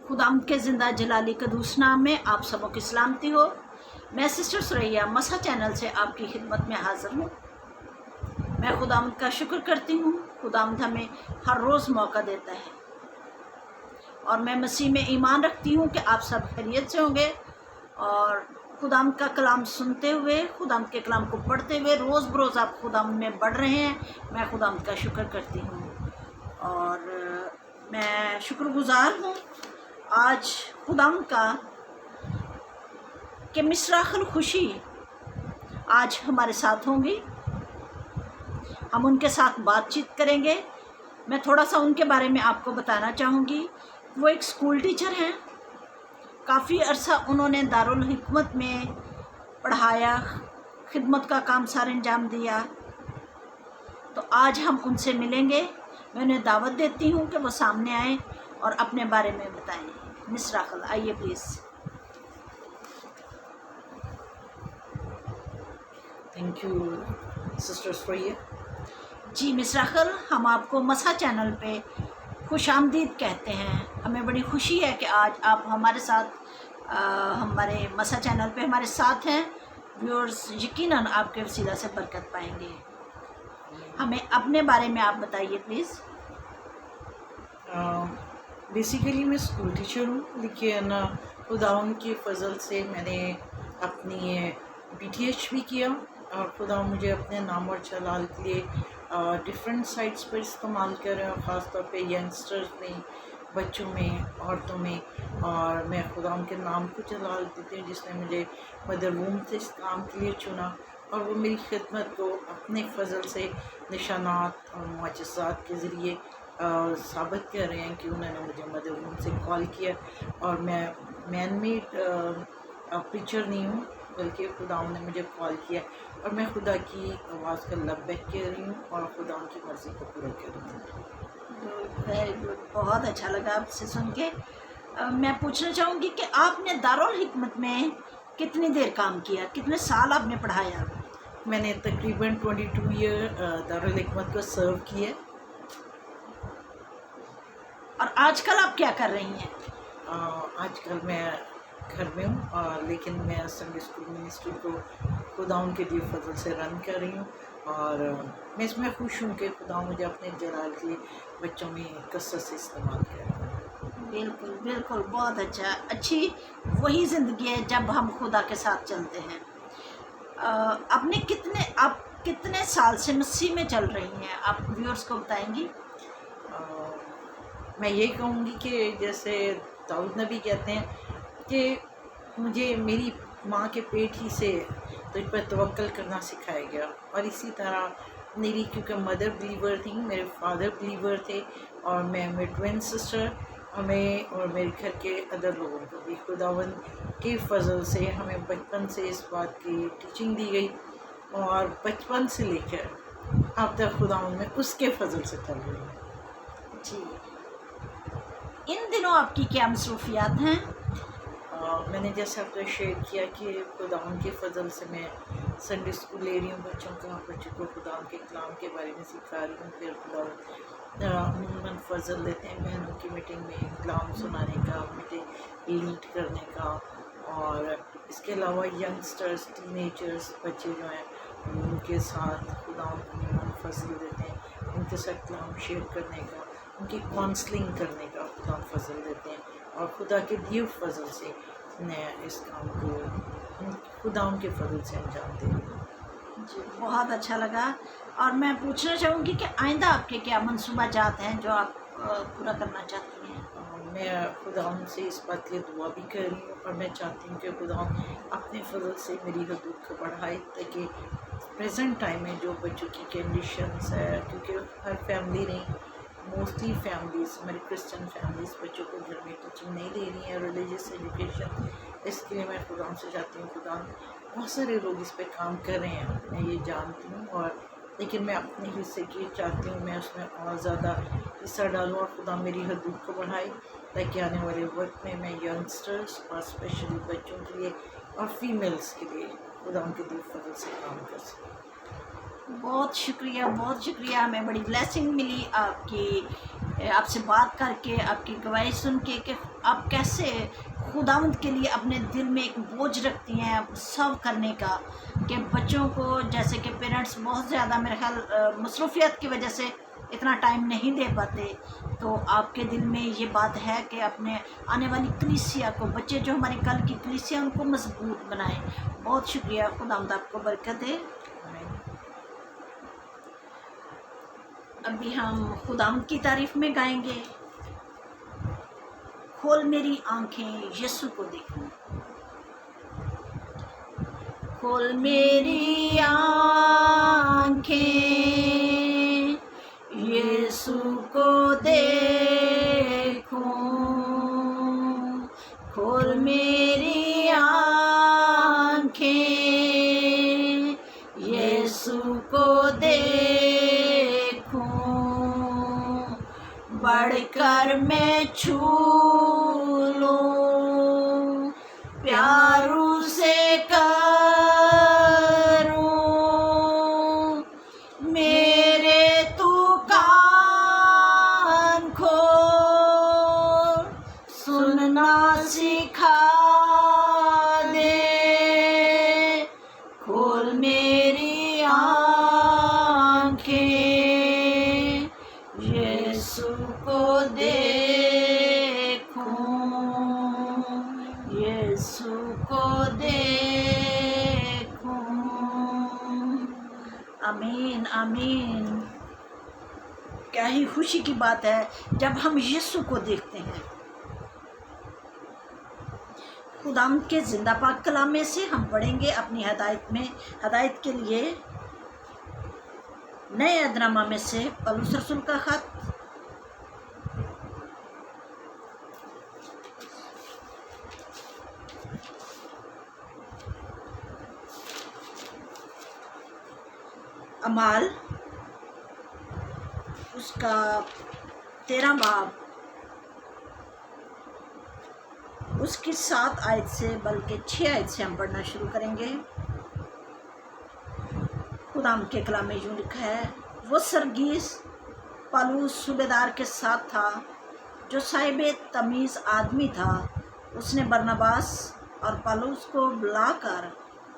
खुदावंद के ज़िंदा जलाली कदूस नाम में आप सबों की सलामती हो। मैं सिस्टर सुरैया मसा चैनल से आपकी खिदमत में हाज़िर हूँ। मैं खुदावंद का शुक्र करती हूँ। खुदावंद हमें हर रोज़ मौका देता है और मैं मसीह में ईमान रखती हूँ कि आप सब खैरियत से होंगे और खुदावंद का कलाम सुनते हुए, खुदावंद के कलाम को पढ़ते हुए रोज़ बरोज़ आप खुदावंद में बढ़ रहे हैं। मैं खुदावंद का शुक्र करती हूँ और मैं शुक्रगुज़ार हूँ आज खुदावंद का कि मिसराखल खुशी आज हमारे साथ होंगी। हम उनके साथ बातचीत करेंगे। मैं थोड़ा सा उनके बारे में आपको बताना चाहूँगी। वो एक स्कूल टीचर हैं। काफ़ी अरसा उन्होंने दारुल हिकमत में पढ़ाया, खिदमत का काम सार अंजाम दिया। तो आज हम उनसे मिलेंगे। मैं उन्हें दावत देती हूँ कि वो सामने आएँ और अपने बारे में बताएं। मिस राखल, आइए please. Thank you sister Suraiya. जी मिस राखल, हम आपको मसा चैनल पे खुशामदीद कहते हैं। हमें बड़ी खुशी है कि आज आप हमारे साथ हमारे मसा चैनल पे हमारे साथ हैं। व्यूअर्स यकीनन आपके वसीला से बरकत पाएंगे। हमें अपने बारे में आप बताइए प्लीज़। बेसिकली मैं स्कूल टीचर हूँ, लेकिन खुदावंद के फजल से मैंने अपनी BTH भी किया और खुदा मुझे अपने नाम और जलाल के लिए डिफरेंट साइट्स पर इस्तेमाल कर रहे हैं, ख़ास तौर पे यंगस्टर्स में, बच्चों में, औरतों में। और मैं खुदा के नाम को जलाल देती हूँ जिसने मुझे मदर वूम से इस काम के लिए चुना और वो मेरी खिदमत को अपने फजल से निशानात और मुआजिज़ात के ज़रिए साबित कर रहे हैं कि उन्होंने मुझे मदर वूम से कॉल किया। और मैं मैन मेड पिक्चर नहीं हूँ, बल्कि खुदा ने मुझे कॉल किया और मैं खुदा की आवाज़ का लब्बैक कर रही हूँ और खुदा की मर्ज़ी को पूरा कर रही हूँ। वेरी गुड, बहुत अच्छा लगा आपसे सुन के। मैं पूछना चाहूँगी कि आपने दारुल हिकमत में कितनी देर काम किया, कितने साल आपने पढ़ाया? मैंने तकरीबन 22 ईयर दारुल हिकमत को सर्व किया। और आजकल आप क्या कर रही हैं? आजकल मैं घर में हूँ, लेकिन मैं संडे स्कूल मिनिस्ट्री को खुदाउन के दिए फजल से रन कर रही हूँ और मैं इसमें खुश हूँ कि खुदा मुझे अपने जलाल के लिए बच्चों में कसरत से इस्तेमाल कर रहा है। बिल्कुल बिल्कुल, बहुत अच्छा। अच्छी वही ज़िंदगी है जब हम खुदा के साथ चलते हैं। आप कितने साल से मसीह में चल रही हैं, आप व्यूअर्स को बताएंगी? मैं ये कहूँगी कि जैसे दाऊद नबी कहते हैं कि मुझे मेरी माँ के पेट ही से तुझ पर तवक्कल करना सिखाया गया। और इसी तरह मेरी, क्योंकि मदर बिलीवर थी, मेरे फादर बिलीवर थे और मैं मेरी ट्विन सिस्टर, हमें और मेरे घर के अदर लोगों को भी खुदावंद के फजल से हमें बचपन से इस बात की टीचिंग दी गई और बचपन से लेकर अब तक खुदावंद में उसके फजल से चल रही है। जी, इन दिनों आपकी क्या मसरूफियात हैं? मैंने जैसे आपको शेयर किया कि खुदावंद के फजल से मैं संडे स्कूल ले रही हूँ बच्चों को खुदावंद के कलाम के बारे में सिखा रही हूँ। फिर खुदावंद अमूमन फजल देते हैं बहनों की मीटिंग में कलाम सुनाने का, मीटिंग लीड करने का। और इसके अलावा यंगस्टर्स, टीनेजर्स, बच्चे जो हैं उनके साथ खुदावंद फजल देते हैं, उनके साथ कलाम शेयर करने का, उनकी काउंसलिंग करने का खुदावंद फजल देते हैं। और खुदा के दिए फजल से मैं इस काम को खुदा उनके फजल से अंजाम दे रही हूँ। जी, बहुत अच्छा लगा। और मैं पूछना चाहूँगी कि आइंदा आपके क्या मनसूबा जात हैं जो आप पूरा करना चाहती हैं? मैं खुदा उनसे इस बात की दुआ भी कर रही हूँ और मैं चाहती हूँ कि खुदा अपने फजल से मेरी हदूद को बढ़ाए, ताकि प्रेजेंट टाइम में जो बच्चों की कंडीशंस है, क्योंकि हर फैमिली नहीं, मोस्टली फैमिलीज़, हमारी क्रिश्चियन फैमिलीज़ बच्चों को घर में टीचिंग नहीं दे रही हैं, रिलीजियस एजुकेशन। इसके लिए मैं खुदा से चाहती हूँ, खुदा बहुत सारे लोग इस पे काम कर रहे हैं, मैं ये जानती हूँ। और लेकिन मैं अपने हिस्से की चाहती हूँ मैं उसमें और ज़्यादा हिस्सा डालूँ और खुदा मेरी हदूद को बढ़ाए, ताकि आने वाले वक्त में मैं यंगस्टर्स और स्पेशली बच्चों के लिए और फीमेल्स के लिए खुदा उनके दिल फजल से काम कर सकूँ। बहुत शुक्रिया, बहुत शुक्रिया। हमें बड़ी ब्लेसिंग मिली आपकी آپ سے بات کر کے، آپ کی گواہی سن کے کہ آپ کیسے خداوند کے لیے اپنے دل میں ایک بوجھ رکھتی ہیں سرو کرنے کا، کہ بچوں کو جیسے کہ پیرنٹس بہت زیادہ میرے خیال مصروفیت کی وجہ سے اتنا ٹائم نہیں دے پاتے، تو آپ کے دل میں یہ بات ہے کہ اپنے آنے والی کلیسیا کو، بچے جو ہماری کل کی کلیسیا ان کو مضبوط بنائیں۔ بہت شکریہ، خداوند آپ کو برکت دے۔ ابھی ہم خداوند کی تعریف میں گائیں گے، کھول میری آنکھیں یسوع کو دیکھوں، کھول میری آنکھیں یسوع کو دیکھوں، کھول میری آنکھیں یسوع کو دیکھوں، بڑھ کر میں چھو لوں، پیار سے کروں، میرے تو کان کھول، سننا سکھا دے، کھول میری آنکھیں یسوع کو دیکھوں، یسوع کو دیکھوں۔ آمین آمین۔ کیا ہی خوشی کی بات ہے جب ہم یسوع کو دیکھتے ہیں۔ خداوند کے زندہ پاک کلام میں سے ہم پڑھیں گے اپنی ہدایت کے لیے نئے عہدنامہ میں سے پولس رسول کا خط، اعمال اس کا 13 باب اس کی 7 آیت سے بلکہ 6 آیت سے ہم پڑھنا شروع کریں گے۔ خداوند کے کلام میں یوں لکھا ہے، وہ سرگیس پالوس صوبیدار کے ساتھ تھا جو صاحب تمیز آدمی تھا، اس نے برناباس اور پالوس کو بلا کر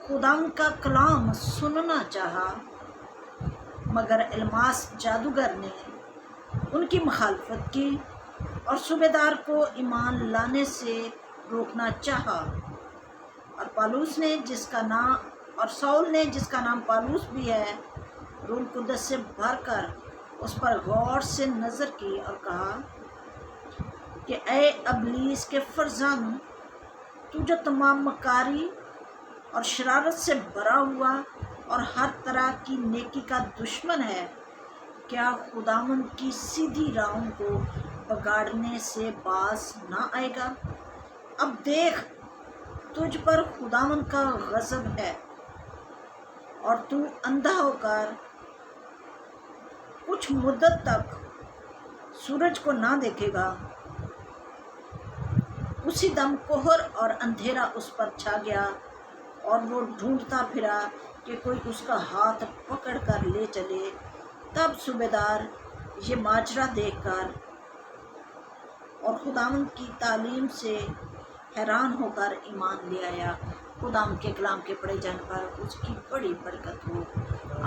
خداوند کا کلام سننا چاہا، مگر الماس جادوگر نے ان کی مخالفت کی اور صوبیدار کو ایمان لانے سے روکنا چاہا، اور سول نے جس کا نام پالوس بھی ہے، روح القدس سے بھر کر اس پر غور سے نظر کی اور کہا کہ اے ابلیس کے فرزند، تو جو تمام مکاری اور شرارت سے بھرا ہوا اور ہر طرح کی نیکی کا دشمن ہے، کیا خداوند کی سیدھی راہوں کو بگاڑنے سے باز نہ آئے گا؟ اب دیکھ، تجھ پر خداوند کا غضب ہے اور تو اندھا ہو کر کچھ مدت تک سورج کو نہ دیکھے گا۔ اسی دم قہر اور اندھیرا اس پر چھا گیا اور وہ ڈھونڈتا پھرا کہ کوئی اس کا ہاتھ پکڑ کر لے چلے۔ تب صوبیدار یہ ماجرا دیکھ کر اور خداوند کی تعلیم سے حیران ہو کر ایمان لے آیا۔ خداوند کے کلام کے پڑھے جانے پر اس کی بڑی برکت ہو،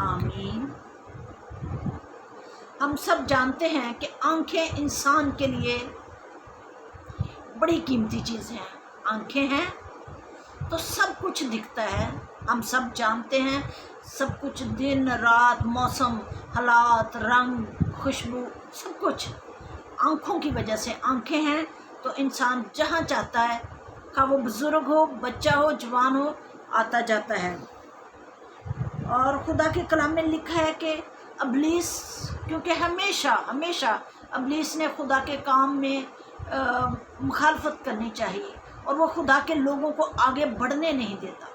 آمین۔ ہم سب جانتے ہیں کہ آنکھیں انسان کے لیے بڑی قیمتی چیز ہیں۔ آنکھیں ہیں تو سب کچھ دکھتا ہے، ہم سب جانتے ہیں، سب کچھ، دن رات، موسم، حالات، رنگ، خوشبو، سب کچھ آنکھوں کی وجہ سے۔ آنکھیں ہیں تو انسان جہاں چاہتا ہے، خواہ وہ بزرگ ہو، بچہ ہو، جوان ہو، آتا جاتا ہے۔ اور خدا کے کلام میں لکھا ہے کہ ابلیس، کیونکہ ہمیشہ ابلیس نے خدا کے کام میں مخالفت کرنی چاہیے، اور وہ خدا کے لوگوں کو آگے بڑھنے نہیں دیتا۔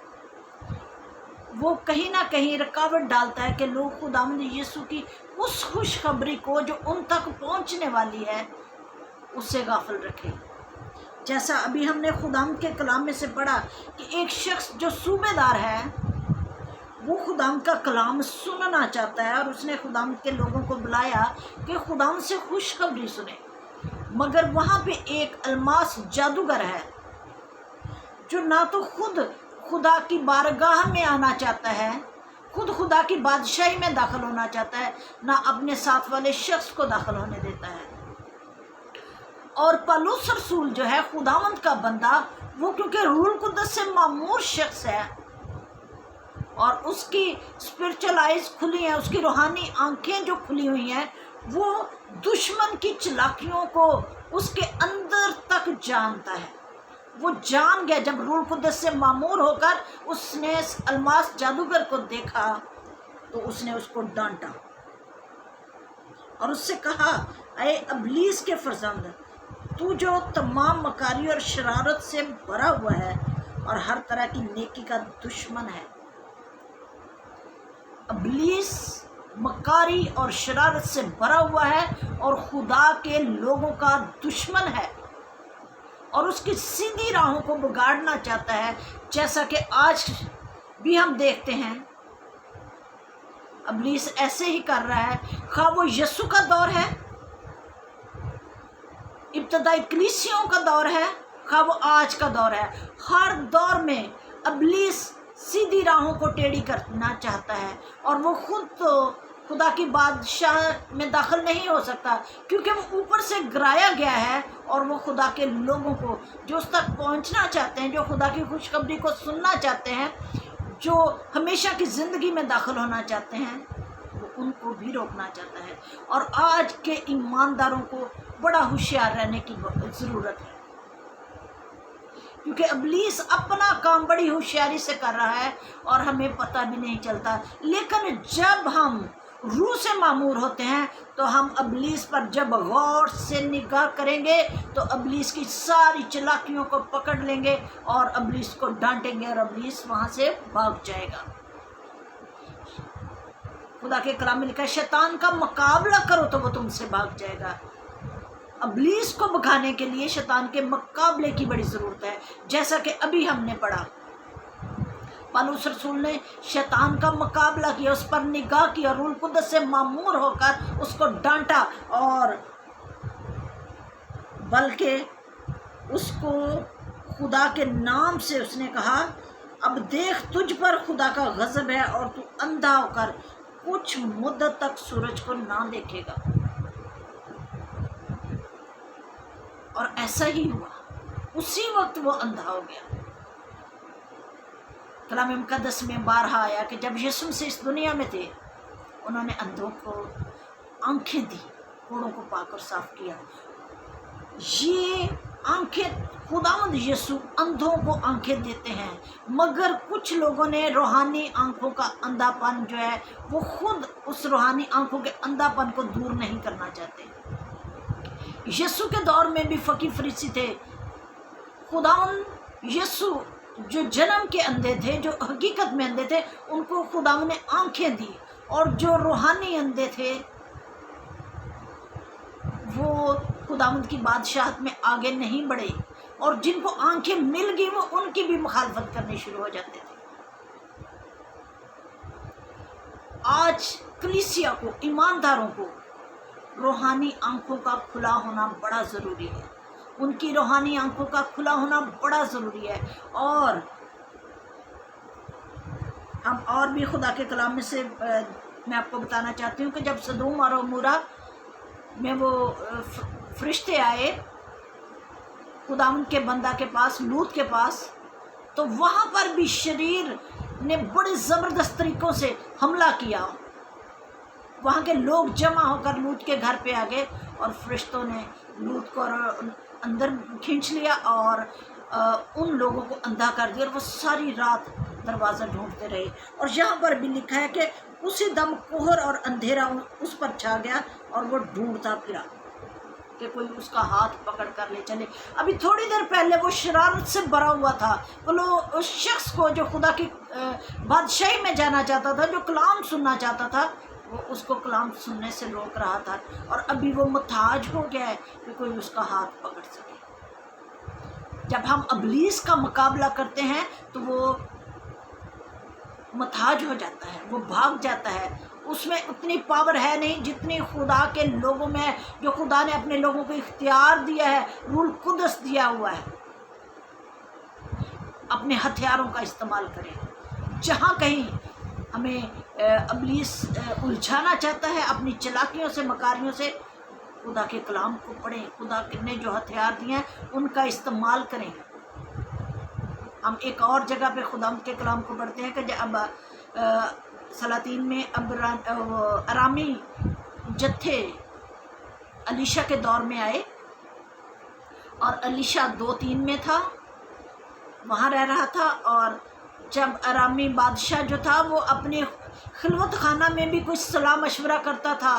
وہ کہیں نہ کہیں رکاوٹ ڈالتا ہے کہ لوگ خداوند یسوع کی اس خوشخبری کو جو ان تک پہنچنے والی ہے اس سے غافل رکھے۔ جیسا ابھی ہم نے خداوند کے کلام میں سے پڑھا کہ ایک شخص جو صوبیدار ہے वो खुदाम का कलाम सुनना चाहता है, और उसने खुदाम के लोगों को बुलाया कि खुदाम से खुशखबरी सुने। मगर वहाँ पे एक अलमास जादूगर है जो ना तो खुद खुदा की बारगाह में आना चाहता है, खुद खुदा की बादशाही में दाखिल होना चाहता है, ना अपने साथ वाले शख्स को दाखिल होने देता है। और पौलुस रसूल जो है, खुदावंद का बंदा, वो क्योंकि रूह कुद्दस से मामूर शख्स है और उसकी स्पिरिचुअल आइज खुली हैं, उसकी रूहानी आंखें जो खुली हुई हैं, वो दुश्मन की चालाकियों को उसके अंदर तक जानता है। वो जान गया, जब रूह कुद्दस से मामूर होकर उसने अलमास जादूगर को देखा तो उसने उसको डांटा और उससे कहा, अरे इब्लीस के फर्जंद, तू जो तमाम मकारी और शरारत से भरा हुआ है और हर तरह की नेकी का दुश्मन है। इब्लीस मकारी और शरारत से भरा हुआ है और खुदा के लोगों का दुश्मन है और उसकी सीधी राहों को बिगाड़ना चाहता है, जैसा कि आज भी हम देखते हैं। इब्लीस ऐसे ही कर रहा है, खा वो यीशु का दौर है, इब्तदाई कलीसियों का दौर है, खा वो आज का दौर है। हर दौर में इब्लीस सीधी राहों को टेढ़ी करना चाहता है और वो खुद तो खुदा की बादशाह में दाखिल नहीं हो सकता, क्योंकि वो ऊपर से गिराया गया है और वो खुदा के लोगों को जो उस तक पहुंचना चाहते हैं, जो खुदा की खुशखबरी को सुनना चाहते हैं, जो हमेशा की ज़िंदगी में दाखिल होना चाहते हैं, वो उनको भी रोकना चाहता है। और आज के ईमानदारों को बड़ा होशियार रहने की ज़रूरत है, क्योंकि इब्लीस अपना काम बड़ी होशियारी से कर रहा है और हमें पता भी नहीं चलता। लेकिन जब हम रूह से मामूर होते हैं तो हम इब्लीस पर जब गौर से निगाह करेंगे तो इब्लीस की सारी चालाकियों को पकड़ लेंगे और इब्लीस को डांटेंगे और इब्लीस वहाँ से भाग जाएगा। खुदा के कलाम में लिखा है, शैतान का मुकाबला करो तो वो तुमसे भाग जाएगा। इब्लीस को भगाने के लिए शैतान के मुकाबले की बड़ी ज़रूरत है, जैसा कि अभी हमने पढ़ा। पौलुस रसूल ने शैतान का मुकाबला किया, उस पर निगाह की और रूह कुद्दस से मामूर होकर उसको डांटा और बल्कि उसको खुदा के नाम से उसने कहा, अब देख तुझ पर खुदा का गज़ब है और तू अंधा होकर कुछ मुद्दत तक सूरज को ना देखेगा। और ऐसा ही हुआ, उसी वक्त वो अंधा हो गया। कलाम मुक़द्दस में बारहा आया कि जब यीशु से इस दुनिया में थे, उन्होंने अंधों को आंखें दी, कोड़ों को पाकर साफ किया। ये आंखें खुदावंद यीशु अंधों को आंखें देते हैं, मगर कुछ लोगों ने रूहानी आंखों का अंधापन जो है वो खुद उस रूहानी आंखों के अंधापन को दूर नहीं करना चाहते। यीशु के दौर में भी फकीर फरीसी थे। खुदावंद यीशु जो जन्म के अंधे थे, जो हकीकत में अंधे थे, उनको खुदावंद ने आंखें दी, और जो रूहानी अंधे थे वो खुदावंद की बादशाहत में आगे नहीं बढ़े, और जिनको आंखें मिल गई वो उनकी भी मुखालफत करनी शुरू हो जाते थे। आज कलीसिया को, ईमानदारों को रूहानी आंखों का खुला होना बड़ा ज़रूरी है, उनकी रूहानी आंखों का खुला होना बड़ा ज़रूरी है। और हम और भी खुदा के कलाम में से मैं आपको बताना चाहती हूँ कि जब सदोम और अमोरा में वो फरिश्ते आए खुदावंद के बंदा के पास, लूत के पास, तो वहाँ पर भी शरीर ने बड़े ज़बरदस्त तरीक़ों से हमला किया। वहाँ के लोग जमा होकर लूत के घर पे आ गए और फरिश्तों ने लूत को अंदर खींच लिया और उन लोगों को अंधा कर दिया, और वो सारी रात दरवाज़ा ढूंढते रहे। और यहाँ पर भी लिखा है कि उसी दम कोहर और अंधेरा उस पर छा गया और वो ढूंढता फिरा कि कोई उसका हाथ पकड़ कर ले चले। अभी थोड़ी देर पहले वो शरारत से भरा हुआ था, वो लोग उस शख्स को जो खुदा की बादशाही में जाना चाहता था, जो कलाम सुनना चाहता था, वो उसको कलाम सुनने से रोक रहा था, और अभी वो मुहताज हो गया है कि कोई उसका हाथ पकड़ सके। जब हम इब्लीस का मुकाबला करते हैं तो वो محتاج ہو جاتا ہے، وہ بھاگ جاتا ہے. اس میں اتنی پاور ہے نہیں جتنی خدا کے لوگوں میں ہے، جو خدا نے اپنے لوگوں کو اختیار دیا ہے، روح القدس دیا ہوا ہے. اپنے ہتھیاروں کا استعمال کریں. جہاں کہیں ہمیں ابلیس الجھانا چاہتا ہے اپنی چلاکیوں سے، مکاریوں سے، خدا کے کلام کو پڑھیں. خدا نے جو ہتھیار دیے ہیں ان کا استعمال کریں. ہم ایک اور جگہ پہ خدا کے کلام کو پڑھتے ہیں کہ جب سلاطین میں ارامی جتھے الیشا کے دور میں آئے، اور الیشا 2-3 میں تھا، وہاں رہ رہا تھا. اور جب ارامی بادشاہ جو تھا وہ اپنے خلوت خانہ میں بھی کچھ صلاح مشورہ کرتا تھا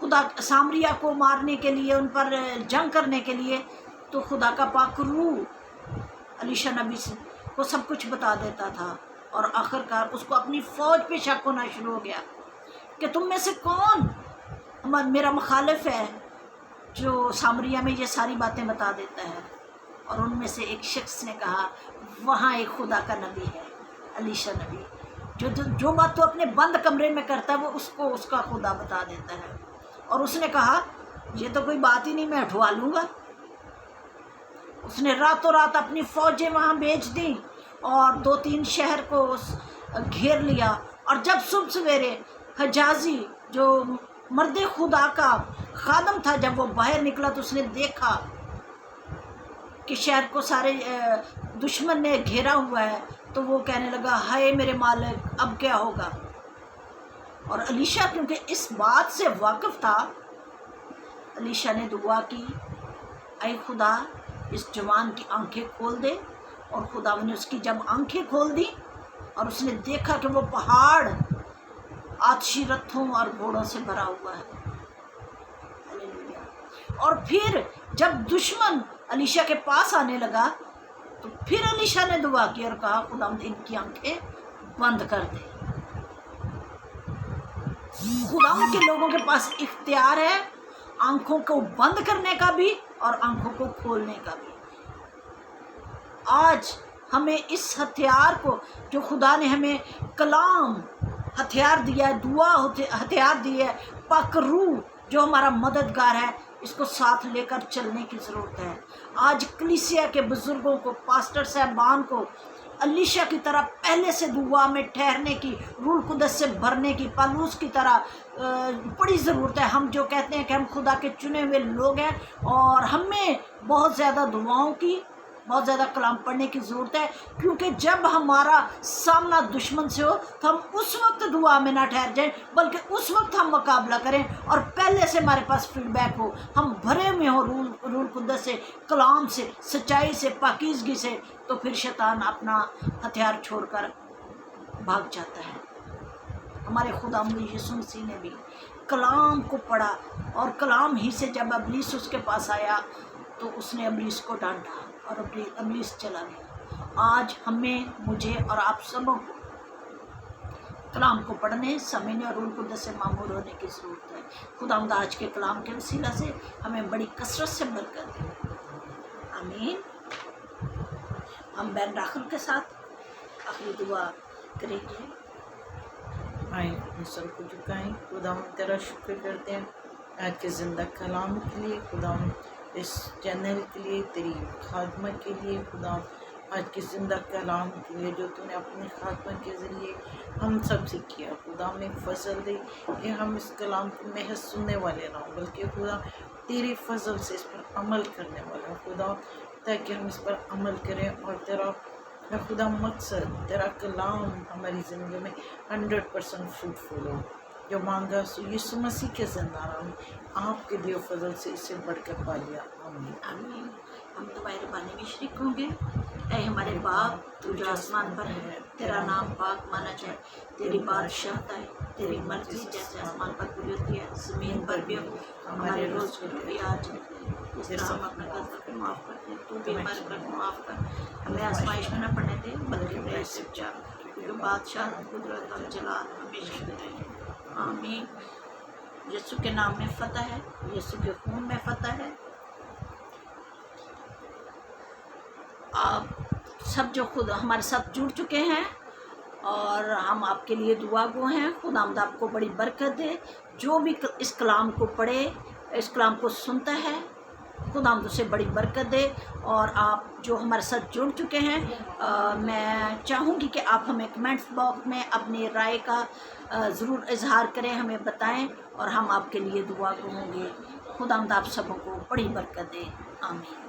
خدا سامریا کو مارنے کے لیے، ان پر جنگ کرنے کے لیے، تو خدا کا پاک روح الیشا نبی کو سب کچھ بتا دیتا تھا. اور آخرکار اس کو اپنی فوج پہ شک ہونا شروع ہو گیا کہ تم میں سے کون میرا مخالف ہے جو سامریا میں یہ ساری باتیں بتا دیتا ہے. اور ان میں سے ایک شخص نے کہا وہاں ایک خدا کا نبی ہے، الیشا نبی، جو بات تو اپنے بند کمرے میں کرتا ہے وہ اس کو اس کا خدا بتا دیتا ہے. اور اس نے کہا یہ تو کوئی بات ہی نہیں، میں اٹھوا لوں گا. اس نے راتوں رات اپنی فوجیں وہاں بھیج دیں اور 2-3 شہر کو گھیر لیا. اور جب صبح سویرے حجازی جو مرد خدا کا خادم تھا، جب وہ باہر نکلا تو اس نے دیکھا کہ شہر کو سارے دشمن نے گھیرا ہوا ہے، تو وہ کہنے لگا ہائے میرے مالک اب کیا ہوگا. اور الیشا کیونکہ اس بات سے واقف تھا، الیشا نے دعا کی اے خدا اس جوان کی آنکھیں کھول دے. اور خدا نے اس کی جب آنکھیں کھول دی اور اس نے دیکھا کہ وہ پہاڑ آتشی رتھوں اور گھوڑوں سے بھرا ہوا ہے. اور پھر جب دشمن الیشا کے پاس آنے لگا تو پھر الیشا نے دعا کی اور کہا خدا ان کی آنکھیں بند کر دے. خدا کے لوگوں کے پاس اختیار ہے آنکھوں کو بند کرنے کا بھی اور آنکھوں کو کھولنے کا بھی. آج ہمیں اس ہتھیار کو جو خدا نے ہمیں کلام ہتھیار دیا ہے، دعا ہتھیار دی ہے، پاک روح جو ہمارا مددگار ہے، اس کو ساتھ لے کر چلنے کی ضرورت ہے. آج کلیسیا کے بزرگوں کو، پاسٹر صاحبان کو الیشا کی طرح پہلے سے دعا میں ٹھہرنے کی، روح القدس سے بھرنے کی، پالوس کی طرح بڑی ضرورت ہے. ہم جو کہتے ہیں کہ ہم خدا کے چنے ہوئے لوگ ہیں اور ہمیں بہت زیادہ دعاؤں کی، بہت زیادہ کلام پڑھنے کی ضرورت ہے، کیونکہ جب ہمارا سامنا دشمن سے ہو تو ہم اس وقت دعا میں نہ ٹھہر جائیں، بلکہ اس وقت ہم مقابلہ کریں اور پہلے سے ہمارے پاس فیڈ بیک ہو، ہم بھرے ہوئے ہوں روح القدس سے، کلام سے، سچائی سے، پاکیزگی سے. تو پھر شیطان اپنا ہتھیار چھوڑ کر بھاگ جاتا ہے. ہمارے خدا یسوع مسیح نے بھی کلام کو پڑھا اور کلام ہی سے جب ابلیس اس کے پاس آیا تو اس نے ابلیس کو ڈانٹا اور ابلیس چلا گیا. آج ہمیں، مجھے اور آپ سبوں کو کلام کو پڑھنے، سمجھنے اور روح القدس سے معمور ہونے کی ضرورت ہے. خداوند آج کے کلام کے وسیلہ سے ہمیں بڑی کثرت سے برکت دے. آمین. ہم بین راخل کے ساتھ آخری دعا کریں گے. آئیں اپنے سر کو جھکائیں. خدا تیرا شکر کرتے ہیں آج کے زندہ کلام کے لیے، خدا اس چینل کے لیے، تیری خادمہ کے لیے، خدا آج کے زندہ کلام کے لیے جو تو نے اپنے خاتمہ کے ذریعے ہم سب سے کیا. خدا میں فضل دے کہ ہم اس کلام کو محض سننے والے نہ ہوں، بلکہ خدا تیرے فضل سے اس پر عمل کرنے والے ہوں خدا، تاکہ ہم اس پر عمل کریں اور تیرا خدا مقصد، تیرا کلام ہماری زندگی میں 100% فروٹفل ہو. جو مانگا سو یسوع مسیح کے زندہ نام آپ کے دیو فضل سے اسے بڑھ کر پا لیا. آمین. آمین. ہم تمہاری بانی میں شریک ہوں گے. اے ہمارے باپ تو جو آسمان پر ہے، تیرا نام پاک مانا جائے، تیری بادشاہت آئے، تیری مرضی جیسے آسمان پر پوری ہوتی ہے زمین پر بھی ہو. ہمارے روز کی روٹی آج اس طرح ہم اپنے قرض کو معاف کرتے ہیں، تو بھی ہمارے قرض معاف کر. ہمیں آزمائش میں نہ پڑنے دے بلکہ برائی سے بچا، کیونکہ بادشاہ، قدرت اور جلال ہمیشہ رہے. آمین. یسوع کے نام میں فتح ہے، یسوع کے خون میں فتح ہے. آپ سب جو خود ہمارے ساتھ جڑ چکے ہیں اور ہم آپ کے لیے دعا گو ہیں. خداوند آپ کو بڑی برکت دے. جو بھی اس کلام کو پڑھے، اس کلام کو سنتا ہے، خداوند اسے بڑی برکت دے. اور آپ جو ہمارے ساتھ جڑ چکے ہیں، میں چاہوں گی کہ آپ ہمیں کمنٹس باکس میں اپنی رائے کا ضرور اظہار کریں، ہمیں بتائیں، اور ہم آپ کے لیے دعا گو ہوں گے. خداوند آپ سبوں کو بڑی برکت دے. آمین.